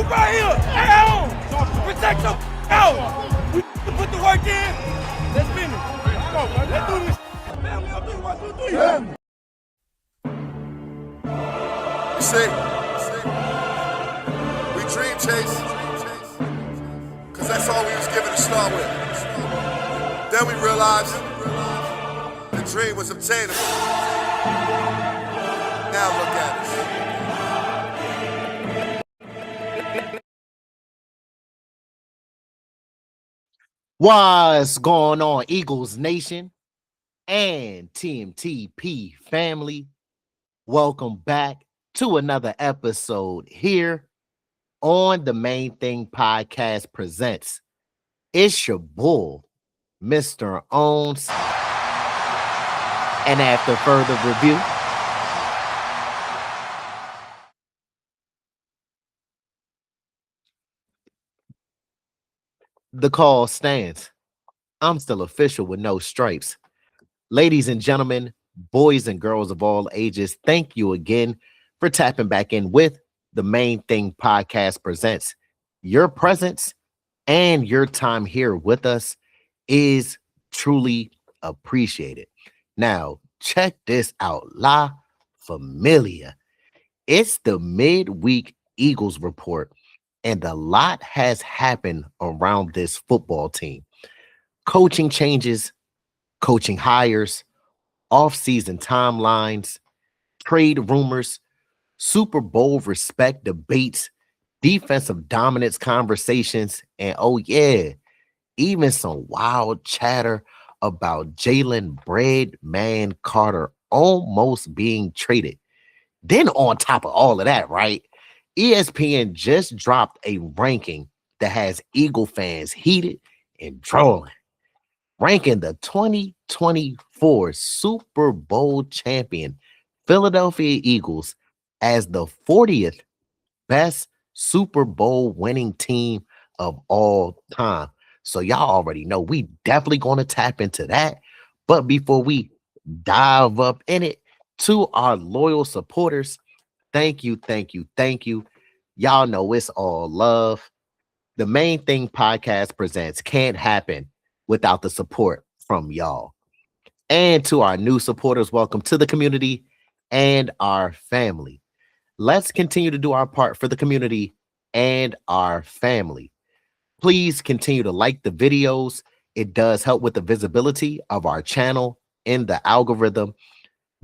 right here. At home. Protect your out. We put the work in. Let's finish. Come on, man. Let's do this. Family, I'm doing 1, 2, 3. Yeah. You see, we dream chase, because that's all we was given to start with. Then we realized the dream was obtainable. Now look at us. What's going on, Eagles Nation and TMTP family? Welcome back to another episode here on the Main Thing Podcast Presents. It's your bull, Mr. Owns. And after further review, the call stands. I'm still official with no stripes. Ladies and gentlemen, boys and girls of all ages, thank you again for tapping back in with the Main Thing Podcast Presents. Your presence and your time here with us is truly appreciated. Now, check this out, La Familia. It's the midweek Eagles report, and a lot has happened around this football team. Coaching changes, coaching hires, offseason timelines, trade rumors, Super Bowl respect debates, defensive dominance conversations, and oh yeah, even some wild chatter about Jalen Carter almost being traded. Then on top of all of that, right, ESPN just dropped a ranking that has Eagle fans heated and drooling, ranking the 2024 Super Bowl champion Philadelphia Eagles as the 40th best Super Bowl winning team of all time. So y'all already know we definitely going to tap into that. But before we dive up in it, to our loyal supporters, thank you. Y'all know it's all love. The Main Thing Podcast Presents can't happen without the support from y'all. And to our new supporters, welcome to the community and our family. Let's continue to do our part for the community and our family. Please continue to like the videos. It does help with the visibility of our channel in the algorithm.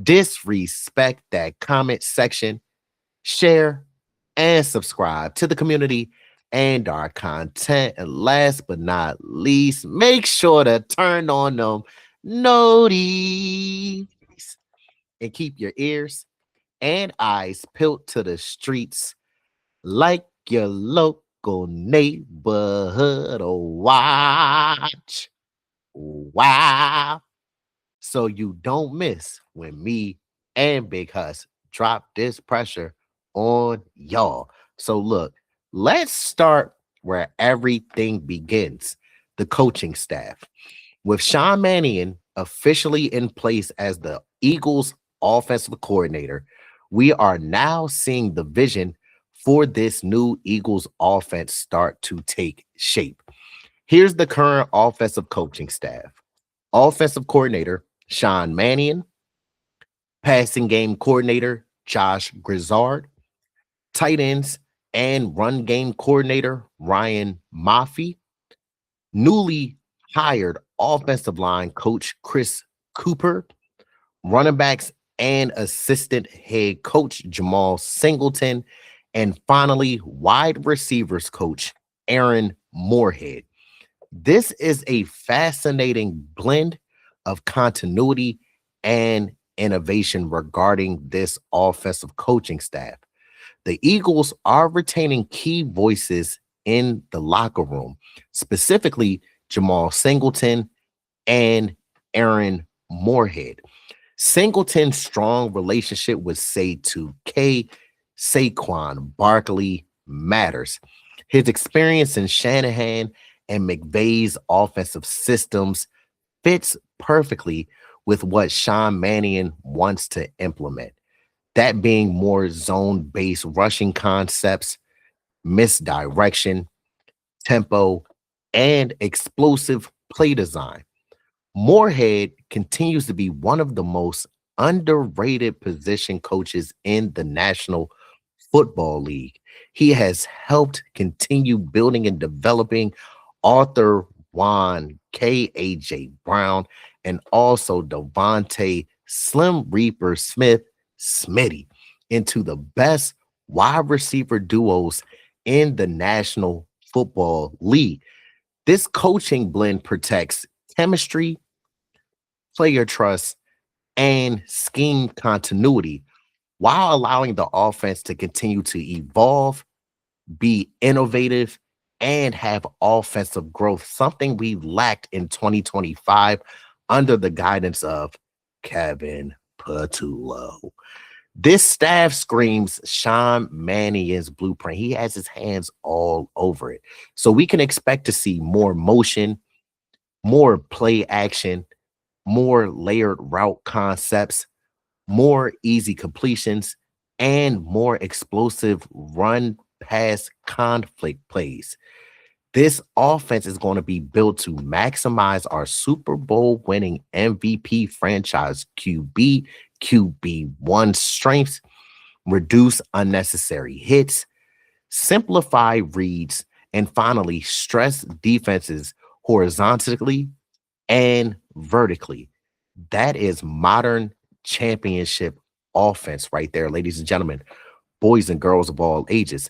Disrespect that comment section. Share and subscribe to the community and our content. And last but not least, make sure to turn on them noties and keep your ears and eyes peeled to the streets like your local neighborhood watch. Wow. So you don't miss when me and Big Huss drop this pressure on y'all. So look, let's start where everything begins, the coaching staff. With Sean Mannion officially in place as the Eagles offensive coordinator, we are now seeing the vision for this new Eagles offense start to take shape. Here's the current offensive coaching staff. Offensive coordinator, Sean Mannion. Passing game coordinator, Josh Grizzard. Tight ends and run game coordinator, Ryan Maffey. Newly hired offensive line coach, Chris Cooper. Running backs and assistant head coach, Jamal Singleton. And finally, wide receivers coach, Aaron Moorhead. This is a fascinating blend of continuity and innovation regarding this offensive coaching staff. The Eagles are retaining key voices in the locker room, specifically Jamal Singleton and Aaron Moorhead. Singleton's strong relationship with Saquon Barkley matters. His experience in Shanahan and McVay's offensive systems fits perfectly with what Sean Mannion wants to implement. That being more zone-based rushing concepts, misdirection, tempo, and explosive play design. Moorhead continues to be one of the most underrated position coaches in the National Football League. He has helped continue building and developing Arthur Juan, K.A.J. Brown, and also Devontae Slim Reaper Smith Smitty into the best wide receiver duos in the National Football League. This coaching blend protects chemistry, player trust, and scheme continuity while allowing the offense to continue to evolve, be innovative, and have offensive growth, something we lacked in 2025 under the guidance of Kevin Patullo. This staff screams Sean Mannion's blueprint. He has his hands all over it. So we can expect to see more motion, more play action, more layered route concepts, more easy completions, and more explosive run pass conflict plays. This offense is going to be built to maximize our Super Bowl winning MVP franchise QB1 strengths, reduce unnecessary hits, simplify reads, and finally stress defenses horizontally and vertically. That is modern championship offense right there, ladies and gentlemen, boys and girls of all ages.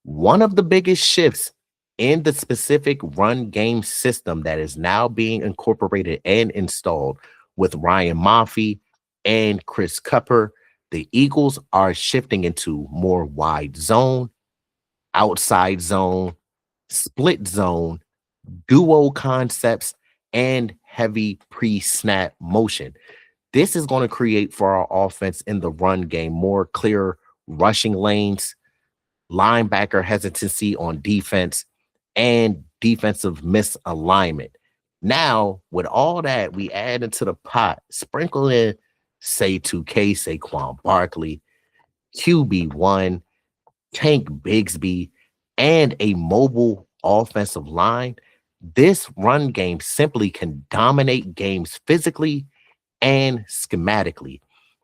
One of the biggest shifts in the specific run game system that is now being incorporated and installed with Ryan Maffey and Chris Cupper, the Eagles are shifting into more wide zone, outside zone, split zone, duo concepts, and heavy pre-snap motion. This is going to create for our offense in the run game more clear rushing lanes, linebacker hesitancy on defense, and defensive misalignment. Now, with all that, we add into the pot, sprinkle in, say, 2K, Saquon Barkley, QB1, Tank Bigsby, and a mobile offensive line. This run game simply can dominate games physically and schematically.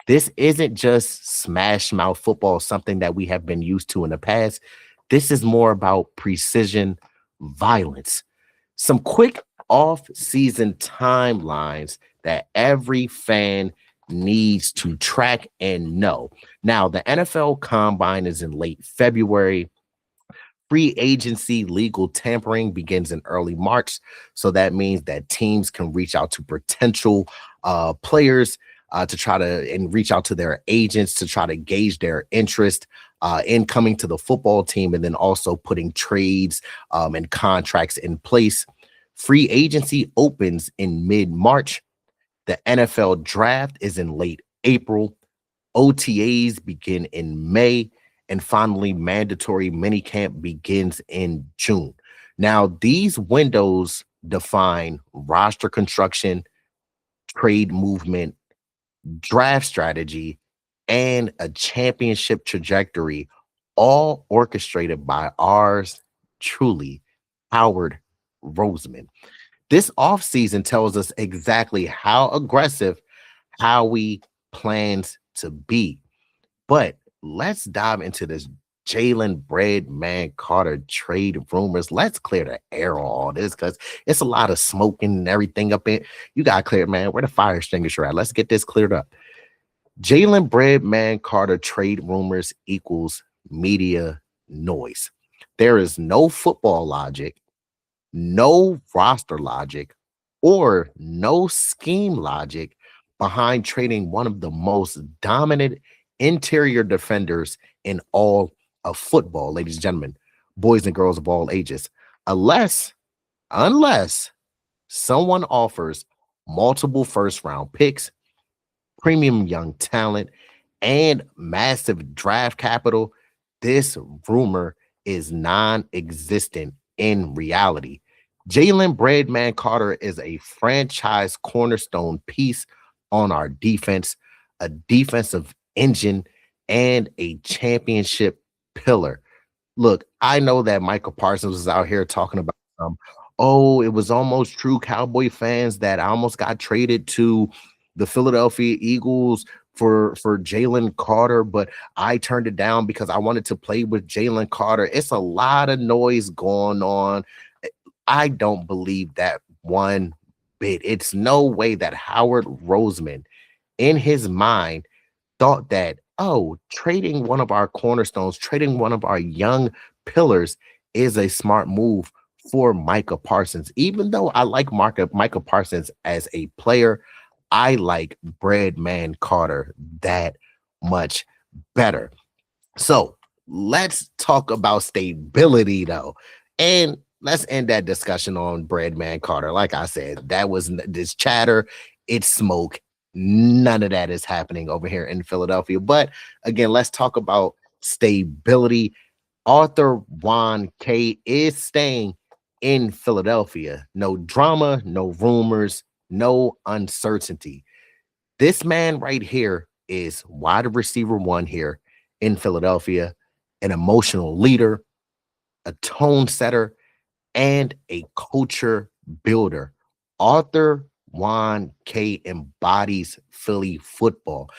This isn't just smash mouth football, something that we have been used to in the past. This is more about precision violence. Some quick off-season timelines that every fan needs to track and know. Now, the NFL Combine is in late February. Free agency legal tampering begins in early March. So that means that teams can reach out to potential players to try to and reach out to their agents to try to gauge their interest in coming to the football team, and then also putting trades and contracts in place. Free agency opens in mid-March. The NFL draft is in late April. OTAs begin in May. And finally, mandatory minicamp begins in June. Now, these windows define roster construction, trade movement, draft strategy, and a championship trajectory, all orchestrated by ours truly, Howard Roseman. This offseason tells us exactly how aggressive Howie plans to be. But let's dive into this Jalen Carter trade rumors. Let's clear the air on all this because it's a lot of smoking and everything up in. You got to clear, man. Where the fire extinguisher at? Let's get this cleared up. Jalen Carter trade rumors equals media noise. There is no football logic, no roster logic, or no scheme logic behind trading one of the most dominant interior defenders in all of football, ladies and gentlemen, boys and girls of all ages, unless someone offers multiple first-round picks, premium young talent, and massive draft capital. This rumor is non-existent in reality. Jalen Carter is a franchise cornerstone piece on our defense, a defensive engine, and a championship pillar. Look, I know that Michael Parsons was out here talking about, oh, it was almost true Cowboy fans that I almost got traded to the Philadelphia Eagles for Jalen Carter, but I turned it down because I wanted to play with Jalen Carter. It's a lot of noise going on. I don't believe that one bit. It's no way that Howard Roseman, in his mind, thought that, oh, trading one of our cornerstones, trading one of our young pillars is a smart move for Micah Parsons. Even though I like Micah Parsons as a player, I like Breadman Carter that much better. So let's talk about stability, though. And let's end that discussion on Breadman Carter. Like I said, that was this chatter, it's smoke. None of that is happening over here in Philadelphia. But again, let's talk about stability. Arthur Juan K is staying in Philadelphia. No drama, no rumors, no uncertainty. This man right here is wide receiver one here in Philadelphia, an emotional leader, a tone setter, and a culture builder. Arthur Juan K embodies Philly football.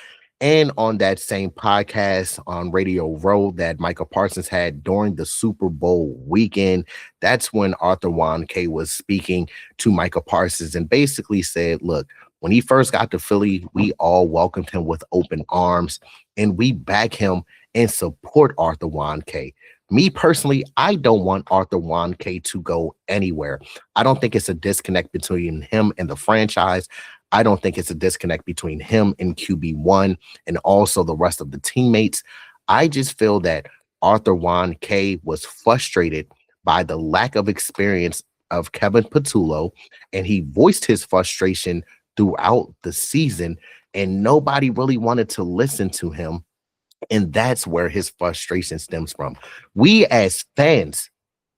And on that same podcast on Radio Row that Michael Parsons had during the Super Bowl weekend, that's when Arthur Juan K was speaking to Michael Parsons and basically said, look, when he first got to Philly, we all welcomed him with open arms and we back him and support Arthur Juan K. Me personally, I don't want Arthur Juan K to go anywhere. I don't think it's a disconnect between him and the franchise. I don't think it's a disconnect between him and QB1 and also the rest of the teammates. I just feel that Arthur Juan K was frustrated by the lack of experience of Kevin Patullo, and he voiced his frustration throughout the season, and nobody really wanted to listen to him. And that's where his frustration stems from. We as fans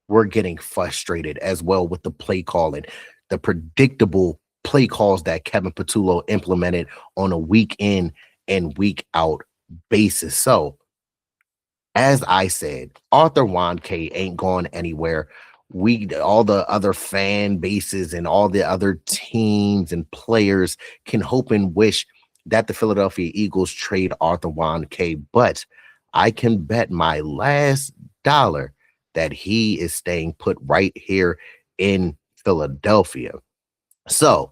were getting frustrated as well with the play calling, the predictable play calls that Kevin Patullo implemented on a week in and week out basis. So, as I said, Arthur Juan K ain't going anywhere. All the other fan bases and all the other teams and players can hope and wish that the Philadelphia Eagles trade Arthur Juan K, but I can bet my last dollar that he is staying put right here in Philadelphia. So,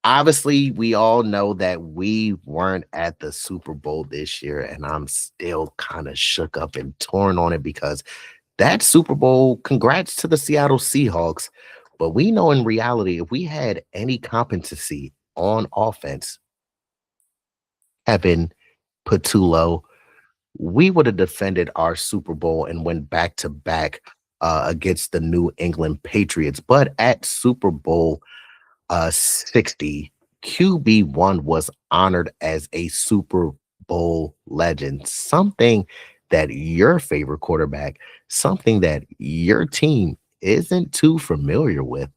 obviously, we all know that we weren't at the Super Bowl this year, and I'm still kind of shook up and torn on it because that Super Bowl, congrats to the Seattle Seahawks, but we know in reality, if we had any competency on offense, Kevin Patullo, we would have defended our Super Bowl and went back to back against the New England Patriots. But at Super Bowl 60, QB1 was honored as a Super Bowl legend, something that your favorite quarterback, something that your team isn't too familiar with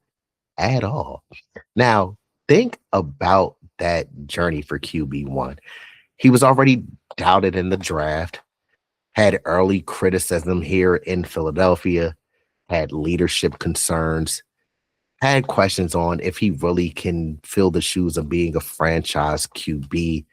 at all. Now, think about that journey for QB1. He was already doubted in the draft, had early criticism here in Philadelphia, had leadership concerns, had questions on if he really can fill the shoes of being a franchise QB,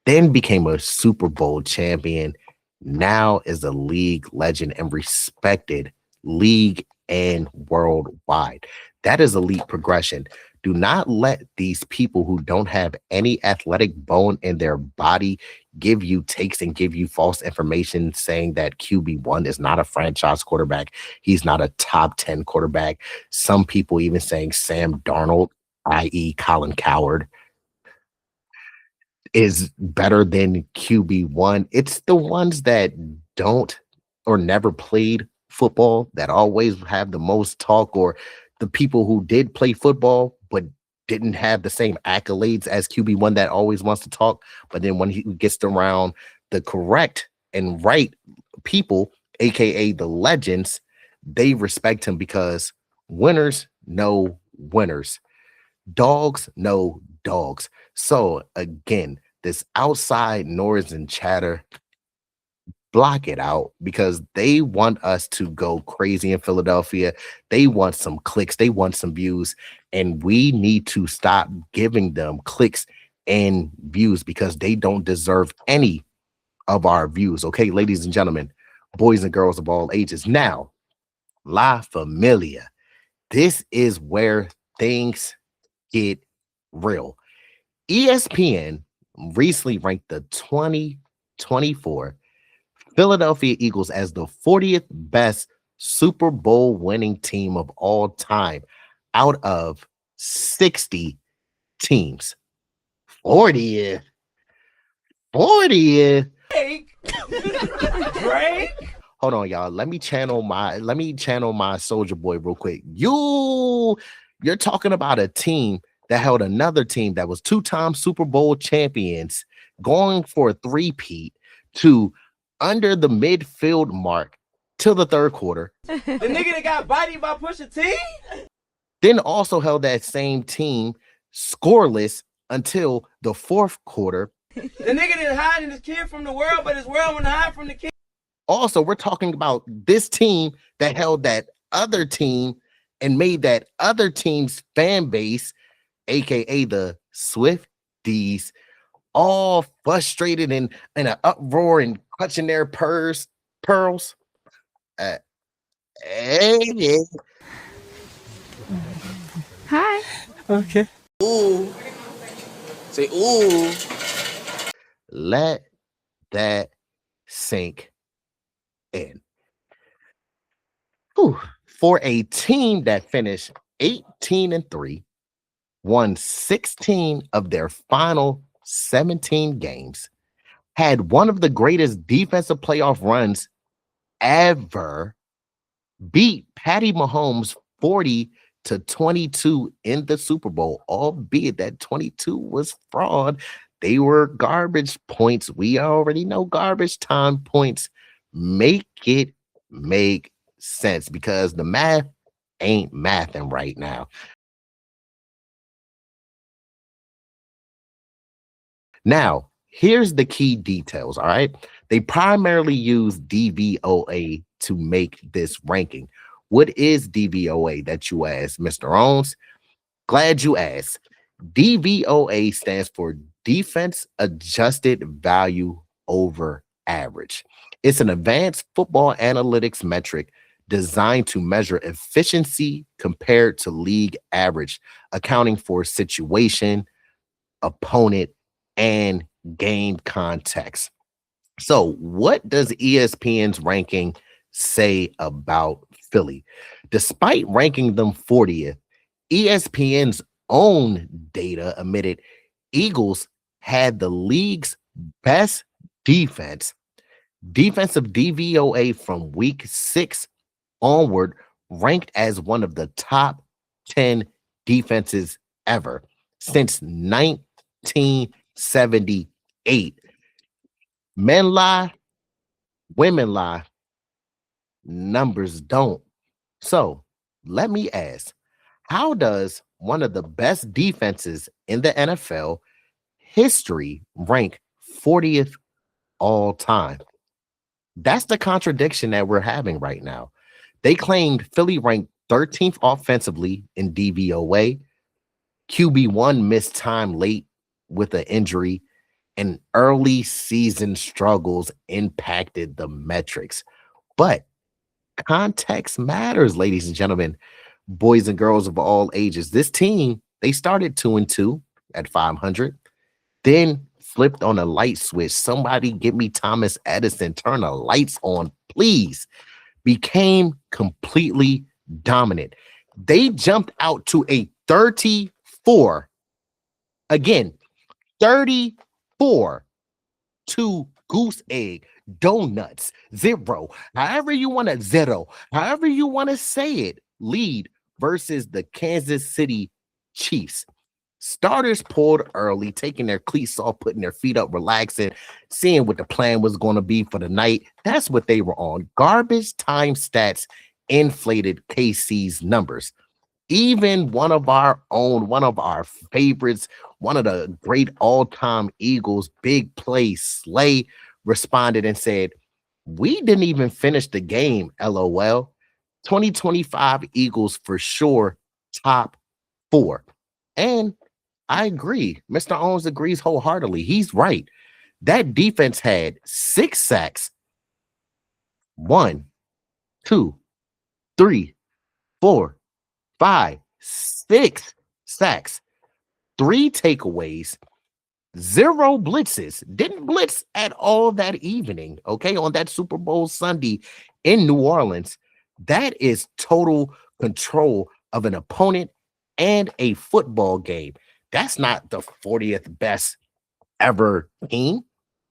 then became a Super Bowl champion, now is a league legend and respected league and worldwide. That is elite progression. Do not let these people who don't have any athletic bone in their body give you takes and give you false information saying that QB1 is not a franchise quarterback. He's not a top 10 quarterback. Some people even saying Sam Darnold, i.e. Colin Coward, is better than QB1. It's the ones that don't or never played football that always have the most talk, or the people who did play football but didn't have the same accolades as QB1 that always wants to talk. But then when he gets around the correct and right people, aka the legends, they respect him because winners know winners. Dogs know dogs. So again, this outside noise and chatter, block it out because they want us to go crazy in Philadelphia. They want some clicks, they want some views, and we need to stop giving them clicks and views because they don't deserve any of our views. Okay, ladies and gentlemen, boys and girls of all ages. Now, La Familia. This is where things get real. ESPN recently ranked the 2024 Philadelphia Eagles as the 40th best Super Bowl winning team of all time out of 60 teams. 40th. 40th. Drake. Hold on, y'all. Let me channel my soldier boy real quick. You're talking about a team that held another team that was two-time Super Bowl champions going for a three-peat to under the midfield mark till the third quarter. The nigga that got bodied by Pusha T? Then also held that same team scoreless until the fourth quarter. The nigga that hiding his kid from the world, but his world wouldn't hide from the kid. Also, we're talking about this team that held that other team and made that other team's fan base, aka the Swifties, all frustrated and in an uproar and clutching their pearls. Hey. Hi. Okay. Ooh. Say ooh. Let that sink in. Whew. For a team that finished 18-3, won 16 of their final 17 games, had one of the greatest defensive playoff runs ever, beat Patty Mahomes 40-22 in the Super Bowl, albeit that 22 was fraud. They were garbage points. We already know garbage time points make it make sense because the math ain't mathing right now. Now, here's the key details, all right? They primarily use DVOA to make this ranking. What is DVOA that you asked, Mr. Owens? Glad you asked. DVOA stands for Defense Adjusted Value Over Average. It's an advanced football analytics metric designed to measure efficiency compared to league average, accounting for situation, opponent, and game context. So, what does ESPN's ranking say about Philly? Despite ranking them 40th, ESPN's own data admitted Eagles had the league's best defensive DVOA from week 6 onward, ranked as one of the top 10 defenses ever since 1978. Men lie, women lie, numbers don't. So let me ask, how does one of the best defenses in the NFL history rank 40th all time? That's the contradiction that we're having right now. They claimed Philly ranked 13th offensively in DVOA. QB1 missed time late with an injury, and early season struggles impacted the metrics. But context matters, ladies and gentlemen, boys and girls of all ages. This team, they started 2-2 at 500, then flipped on a light switch. Somebody give me Thomas Edison, turn the lights on, please. Became completely dominant. They jumped out to a 34, again, 34 to goose egg, donuts, 0, however you want to say it, lead versus the Kansas City Chiefs. Starters pulled early, taking their cleats off, putting their feet up, relaxing, seeing what the plan was going to be for the night. That's what they were on. Garbage time stats inflated KC's numbers. Even one of our favorites, one of the great all-time Eagles, Big Play Slay, responded and said, We didn't even finish the game, LOL. 2025 Eagles for sure, top 4. And I agree. Mr. Owens agrees wholeheartedly. He's right. That defense had 6 sacks. 1, 2, 3, 4, 5, 6 sacks. 3 takeaways. 0 blitzes. Didn't blitz at all that evening. Okay, on that Super Bowl Sunday in New Orleans. That is total control of an opponent and a football game. That's not the 40th best ever team.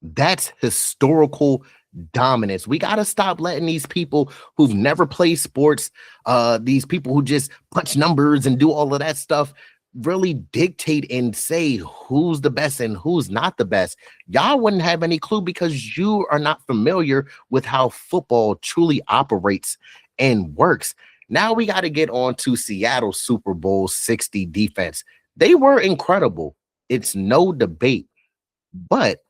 That's historical dominance. We got to stop letting these people who've never played sports, these people who just punch numbers and do all of that stuff, really dictate and say who's the best and who's not the best. Y'all wouldn't have any clue because you are not familiar with how football truly operates and works. Now we got to get on to Seattle Super Bowl 60 defense. They were incredible. It's no debate. But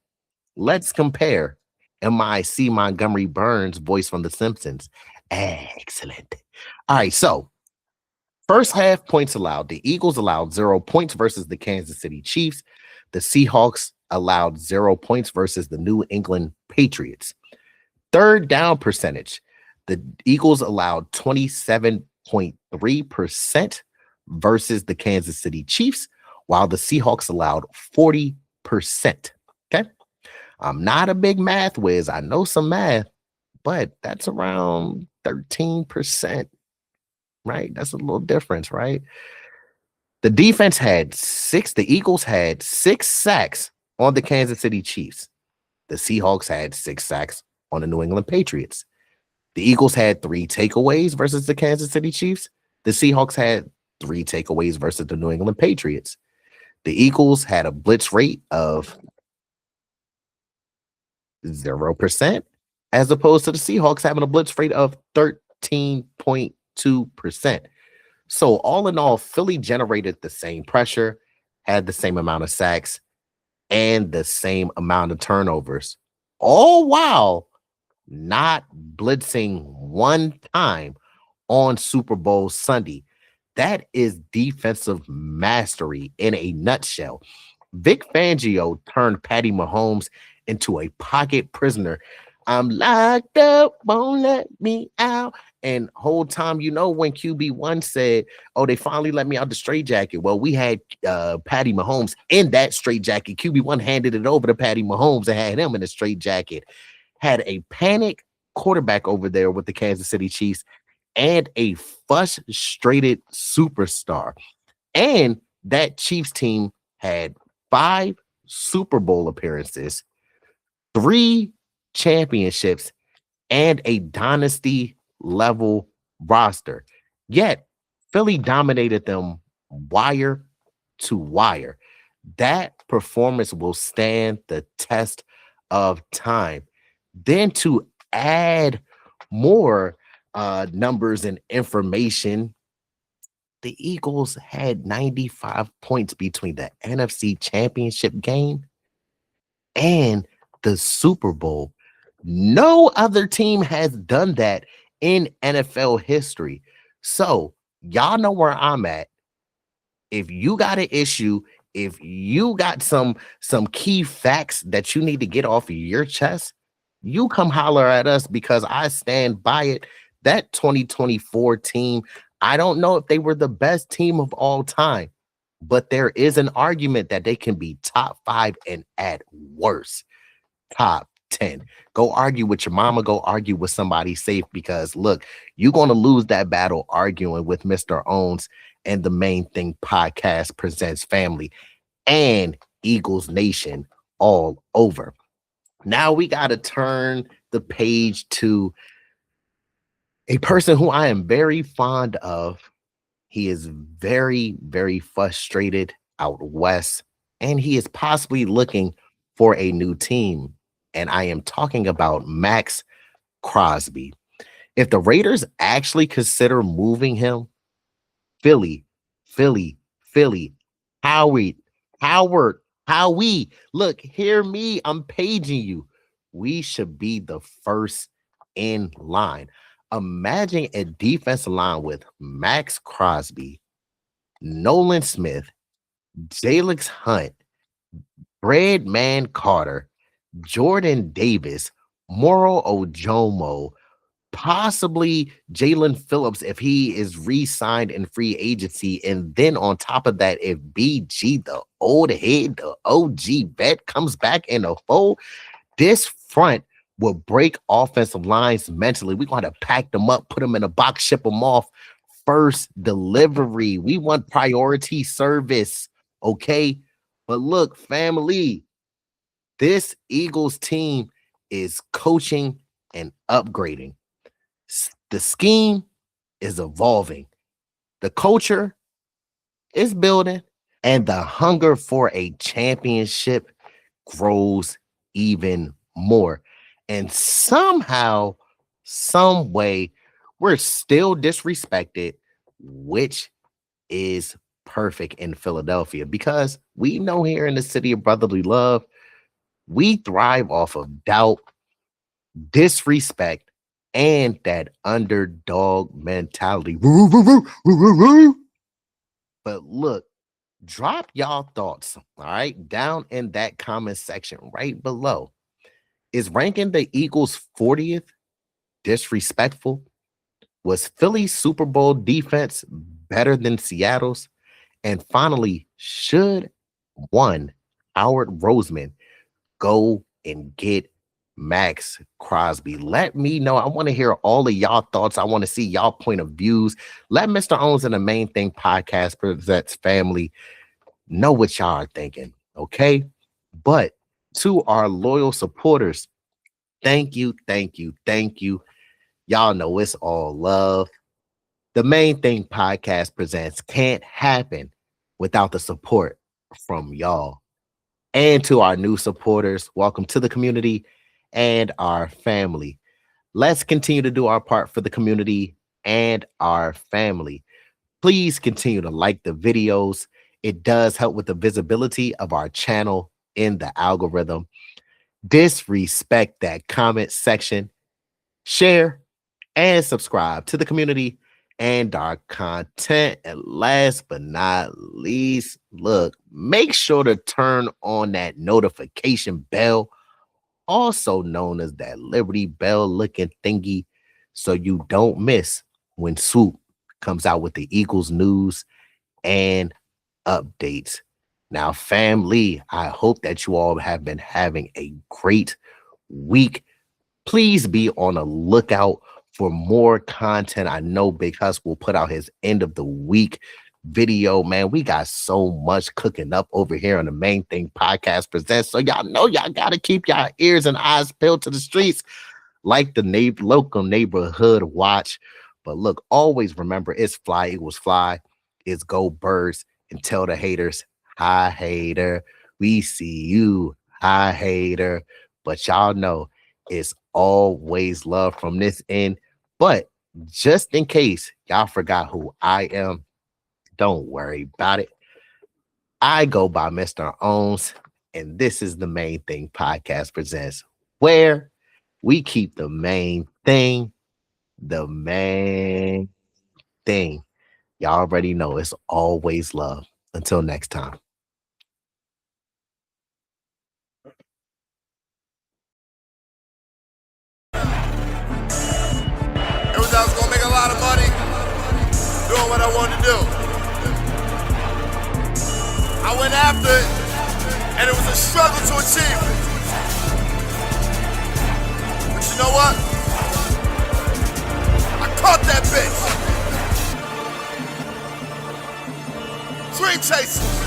let's compare. M.I.C. Montgomery Burns, voice from The Simpsons. Excellent. All right, so first half points allowed. The Eagles allowed 0 points versus the Kansas City Chiefs. The Seahawks allowed 0 points versus the New England Patriots. Third down percentage. The Eagles allowed 27.3% versus the Kansas City Chiefs, while the Seahawks allowed 40%. Okay. I'm not a big math whiz. I know some math, but that's around 13%. Right? That's a little difference, right? The defense had 6. The Eagles had 6 sacks on the Kansas City Chiefs. The Seahawks had 6 sacks on the New England Patriots. The Eagles had 3 takeaways versus the Kansas City Chiefs. The Seahawks had 3 takeaways versus the New England Patriots. The Eagles had a blitz rate of 0%, as opposed to the Seahawks having a blitz rate of 13.2%. So all in all, Philly generated the same pressure, had the same amount of sacks, and the same amount of turnovers, all while not blitzing one time on Super Bowl Sunday. That is defensive mastery in a nutshell. Vic Fangio turned Patty Mahomes into a pocket prisoner. I'm locked up, won't let me out. And whole time, you know, when QB1 said, oh, they finally let me out the straitjacket. Well, we had Patty Mahomes in that straitjacket. QB1 handed it over to Patty Mahomes and had him in a straitjacket. Had a panic quarterback over there with the Kansas City Chiefs and a frustrated superstar. And that Chiefs team had 5 Super Bowl appearances, 3 championships, and a dynasty level roster. Yet Philly dominated them wire to wire. That performance will stand the test of time. Then to add more numbers and information, the Eagles had 95 points between the NFC Championship game and the Super Bowl. No other team has done that in NFL history. So y'all know where I'm at. If you got an issue, if you got some key facts that you need to get off of your chest, you come holler at us because I stand by it. That 2024 team, I don't know if they were the best team of all time, but there is an argument that they can be top 5 and at worst top 10. Go argue with your mama, go argue with somebody safe, because look, you're going to lose that battle arguing with Mr. Owens and the Main Thing Podcast Presents family and Eagles Nation all over. Now we got to turn the page to a person who I am very fond of. He is very, very frustrated out west, and he is possibly looking for a new team. And I am talking about Max Crosby. If the Raiders actually consider moving him, Philly, Howie, look, hear me, I'm paging you. We should be the first in line. Imagine a defensive line with Max Crosby, Nolan Smith, Jalen Hunt, Breadman Carter, Jordan Davis, Moro Ojomo, possibly Jalen Phillips if he is re-signed in free agency. And then on top of that, if BG, the old head, the OG vet, comes back in the fold, this front will break offensive lines mentally. We're going to pack them up, put them in a box, ship them off. First delivery. We want priority service, okay? But look, family, this Eagles team is coaching and upgrading. The scheme is evolving. The culture is building, and the hunger for a championship grows even more. And somehow, some way, we're still disrespected, which is perfect in Philadelphia, because we know here in the city of brotherly love, we thrive off of doubt, disrespect, and that underdog mentality. But look, drop y'all thoughts, all right, down in that comment section right below. Is ranking the Eagles 40th disrespectful? Was Philly's Super Bowl defense better than Seattle's? And finally, should one Howard Roseman go and get Max Crosby? Let me know. I want to hear all of y'all thoughts. I want to see y'all point of views. Let Mr. Owens and the Main Thing Podcast Presents family know what y'all are thinking, okay? But to our loyal supporters, thank you, thank you, thank you. Y'all know it's all love. The Main Thing Podcast Presents can't happen without the support from y'all. And to our new supporters, welcome to the community and our family. Let's continue to do our part for the community and our family. Please continue to like the videos. It does help with the visibility of our channel in the algorithm. Disrespect that comment section. Share and subscribe to the community and our content. And last but not least, look, make sure to turn on that notification bell, also known as that Liberty Bell looking thingy, so you don't miss when Swoop comes out with the Eagles news and updates. Now, family, I hope that you all have been having a great week. Please be on the lookout for more content. I know Big Hus will put out his end of the week video. Man, we got so much cooking up over here on the Main Thing Podcast Presents. So y'all know y'all got to keep y'all ears and eyes peeled to the streets like the local neighborhood watch. But look, always remember, it's fly equals fly. It's go birds, and tell the haters, hi hater, we see you, hi hater. But y'all know it's always love from this end. But just in case y'all forgot who I am, don't worry about it. I go by Mr. Owens, and this is the Main Thing Podcast Presents, where we keep the main thing the main thing. Y'all already know it's always love. Until next time. It was I was gonna make a lot of money doing what I wanted to do. I went after it, and it was a struggle to achieve it. But you know what? I caught that bitch. Dream chasing.